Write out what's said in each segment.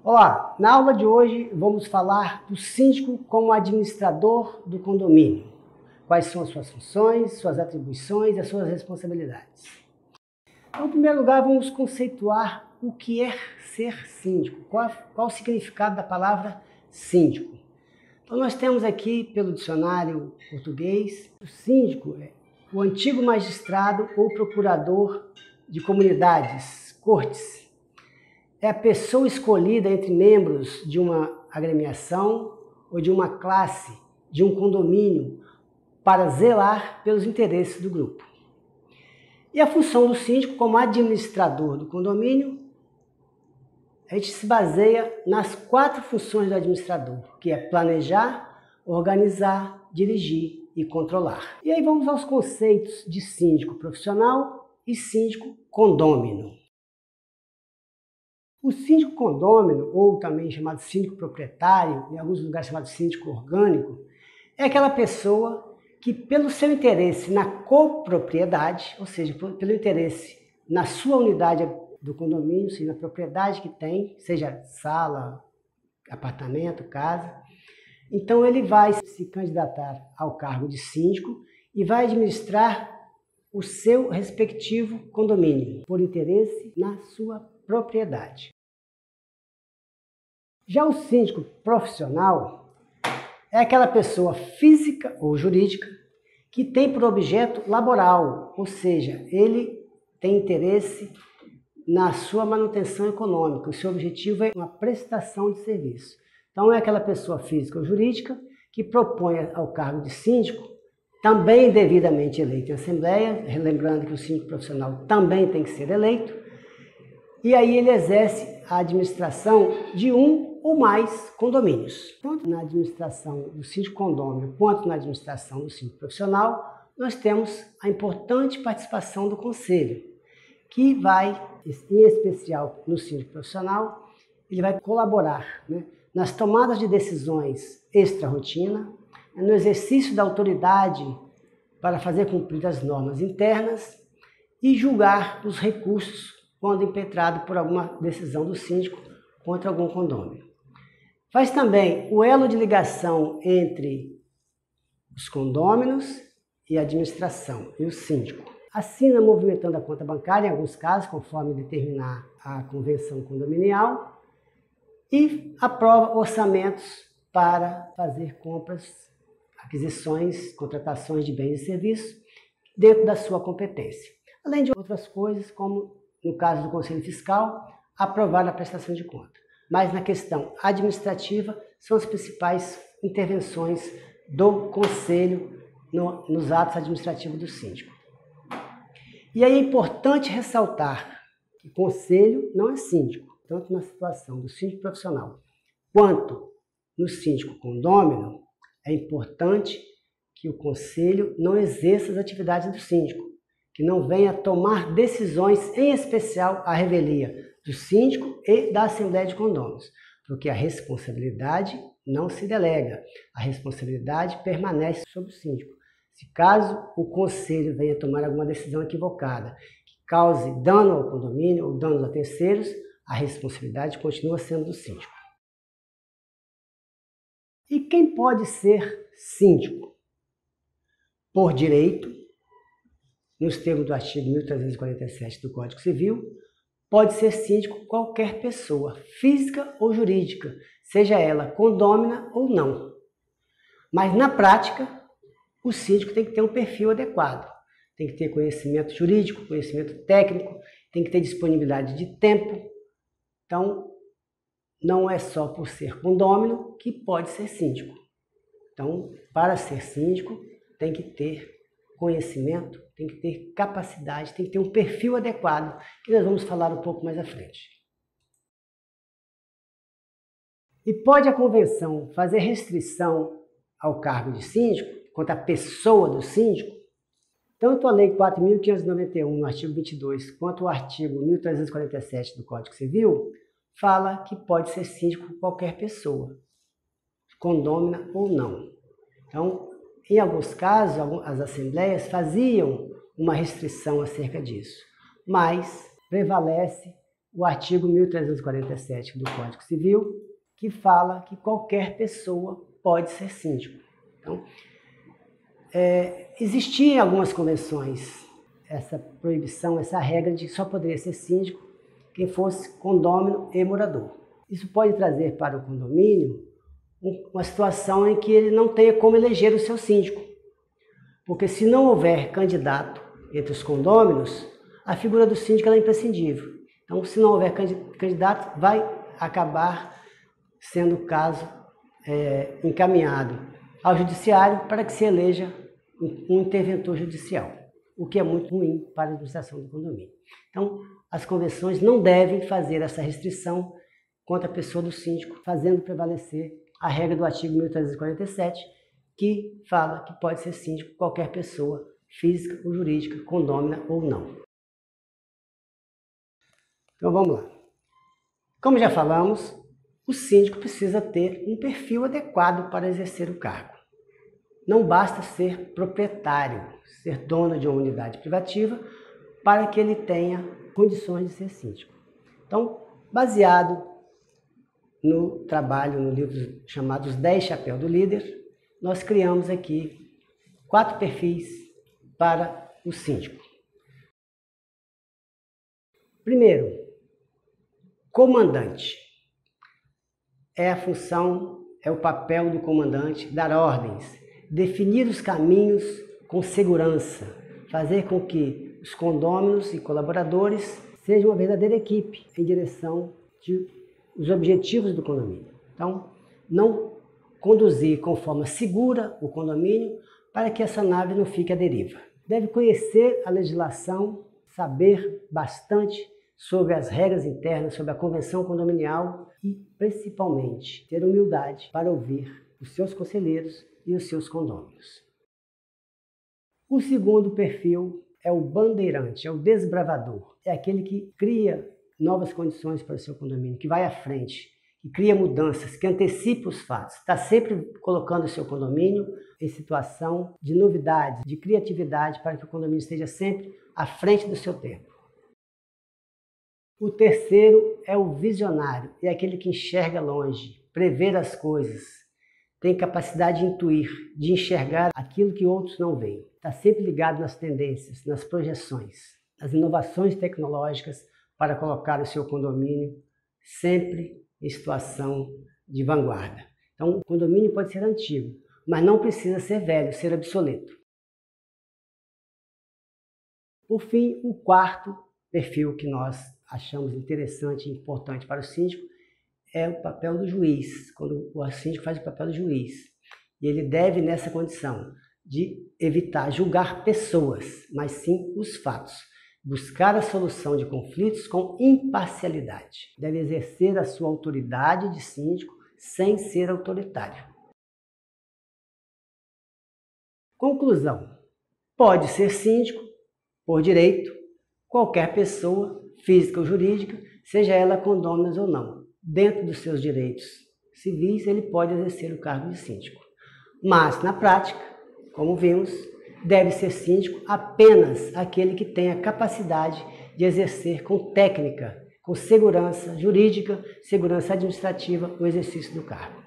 Olá, na aula de hoje vamos falar do síndico como administrador do condomínio. Quais são as suas funções, suas atribuições e as suas responsabilidades. Então, em primeiro lugar, vamos conceituar o que é ser síndico, qual o significado da palavra síndico. Então, nós temos aqui, pelo dicionário português, o síndico é o antigo magistrado ou procurador de comunidades, cortes. É a pessoa escolhida entre membros de uma agremiação ou de uma classe, de um condomínio, para zelar pelos interesses do grupo. E a função do síndico como administrador do condomínio, a gente se baseia nas 4 funções do administrador, que é planejar, organizar, dirigir e controlar. E aí vamos aos conceitos de síndico profissional e síndico condômino. O síndico condômino, ou também chamado síndico proprietário, em alguns lugares chamado síndico orgânico, é aquela pessoa que, pelo seu interesse na copropriedade, ou seja, pelo interesse na sua unidade do condomínio, seja na propriedade que tem, seja sala, apartamento, casa, então ele vai se candidatar ao cargo de síndico e vai administrar o seu respectivo condomínio, por interesse na sua propriedade. Já o síndico profissional é aquela pessoa física ou jurídica que tem por objeto laboral, ou seja, ele tem interesse na sua manutenção econômica, o seu objetivo é uma prestação de serviço. Então é aquela pessoa física ou jurídica que propõe ao cargo de síndico, também devidamente eleito em assembleia, lembrando que o síndico profissional também tem que ser eleito, e aí ele exerce a administração de um ou mais condomínios. Tanto na administração do síndico condômino quanto na administração do síndico profissional, nós temos a importante participação do conselho, que vai, em especial no síndico profissional, ele vai colaborar, nas tomadas de decisões extra-rotina, no exercício da autoridade para fazer cumprir as normas internas e julgar os recursos quando impetrado por alguma decisão do síndico contra algum condômino. Faz também o elo de ligação entre os condôminos e a administração e o síndico. Assina movimentando a conta bancária, em alguns casos, conforme determinar a convenção condominial, e aprova orçamentos para fazer compras, aquisições, contratações de bens e serviços dentro da sua competência. Além de outras coisas, como no caso do Conselho Fiscal, aprovar a prestação de conta. Mas na questão administrativa, são as principais intervenções do Conselho nos atos administrativos do síndico. E aí é importante ressaltar que o Conselho não é síndico, tanto na situação do síndico profissional quanto no síndico condômino, é importante que o Conselho não exerça as atividades do síndico, que não venha tomar decisões, em especial a revelia do síndico e da Assembleia de Condôminos, porque a responsabilidade não se delega, a responsabilidade permanece sobre o síndico. Se caso o conselho venha tomar alguma decisão equivocada, que cause dano ao condomínio ou danos a terceiros, a responsabilidade continua sendo do síndico. E quem pode ser síndico? Por direito, nos termos do artigo 1347 do Código Civil, pode ser síndico qualquer pessoa, física ou jurídica, seja ela condômina ou não. Mas na prática, o síndico tem que ter um perfil adequado. Tem que ter conhecimento jurídico, conhecimento técnico, tem que ter disponibilidade de tempo. Então, não é só por ser condômino que pode ser síndico. Então, para ser síndico, tem que ter conhecimento, tem que ter capacidade, tem que ter um perfil adequado, que nós vamos falar um pouco mais à frente. E pode a convenção fazer restrição ao cargo de síndico, quanto à pessoa do síndico? Tanto a Lei 4.591, no artigo 22, quanto o artigo 1347 do Código Civil, fala que pode ser síndico qualquer pessoa, condômina ou não. Então, em alguns casos, as assembleias faziam uma restrição acerca disso, mas prevalece o artigo 1347 do Código Civil, que fala que qualquer pessoa pode ser síndico. Então, existia em algumas convenções essa proibição, essa regra de que só poderia ser síndico quem fosse condômino e morador. Isso pode trazer para o condomínio uma situação em que ele não tenha como eleger o seu síndico. Porque se não houver candidato entre os condôminos, a figura do síndico é imprescindível. Então, se não houver candidato, vai acabar sendo o caso encaminhado ao judiciário para que se eleja um interventor judicial, o que é muito ruim para a administração do condomínio. Então, as convenções não devem fazer essa restrição contra a pessoa do síndico, fazendo prevalecer a regra do artigo 1347, que fala que pode ser síndico qualquer pessoa, física ou jurídica, condômina ou não. Então vamos lá. Como já falamos, o síndico precisa ter um perfil adequado para exercer o cargo. Não basta ser proprietário, ser dono de uma unidade privativa, para que ele tenha condições de ser síndico. Então, baseado no trabalho, no livro chamado Os 10 Chapéus do Líder, nós criamos aqui 4 perfis para o síndico. Primeiro, comandante. É a função, é o papel do comandante dar ordens, definir os caminhos com segurança, fazer com que os condôminos e colaboradores sejam uma verdadeira equipe em direção dos objetivos do condomínio. Então, não conduzir com forma segura o condomínio para que essa nave não fique à deriva. Deve conhecer a legislação, saber bastante sobre as regras internas, sobre a convenção condominial e, principalmente, ter humildade para ouvir os seus conselheiros e os seus condôminos. O segundo perfil é o bandeirante, é o desbravador. É aquele que cria novas condições para o seu condomínio, que vai à frente, que cria mudanças, que antecipa os fatos. Está sempre colocando o seu condomínio em situação de novidade, de criatividade, para que o condomínio esteja sempre à frente do seu tempo. O terceiro é o visionário, é aquele que enxerga longe, prevê as coisas, tem capacidade de intuir, de enxergar aquilo que outros não veem. Está sempre ligado nas tendências, nas projeções, nas inovações tecnológicas para colocar o seu condomínio sempre em situação de vanguarda. Então, o condomínio pode ser antigo, mas não precisa ser velho, ser obsoleto. Por fim, o quarto perfil que nós achamos interessante e importante para o síndico é o papel do juiz, quando o síndico faz o papel do juiz. E ele deve, nessa condição, de evitar julgar pessoas, mas sim os fatos. Buscar a solução de conflitos com imparcialidade. Deve exercer a sua autoridade de síndico sem ser autoritário. Conclusão. Pode ser síndico, por direito, qualquer pessoa, física ou jurídica, seja ela condômina ou não. Dentro dos seus direitos civis, ele pode exercer o cargo de síndico. Mas, na prática, como vimos, deve ser síndico apenas aquele que tenha capacidade de exercer com técnica, com segurança jurídica, segurança administrativa, o exercício do cargo.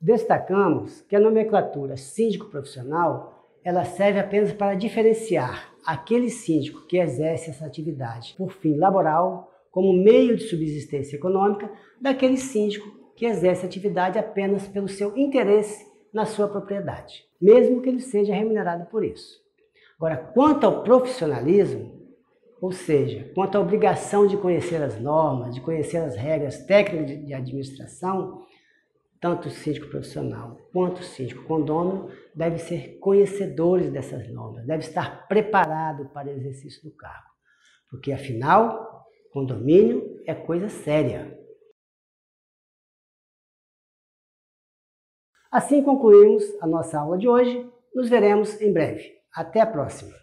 Destacamos que a nomenclatura síndico profissional, ela serve apenas para diferenciar aquele síndico que exerce essa atividade por fim laboral, como meio de subsistência econômica, daquele síndico que exerce a atividade apenas pelo seu interesse na sua propriedade, mesmo que ele seja remunerado por isso. Agora, quanto ao profissionalismo, ou seja, quanto à obrigação de conhecer as normas, de conhecer as regras técnicas de administração, tanto o síndico profissional quanto o síndico condômino devem ser conhecedores dessas normas, devem estar preparados para o exercício do cargo, porque afinal, condomínio é coisa séria. Assim concluímos a nossa aula de hoje. Nos veremos em breve. Até a próxima!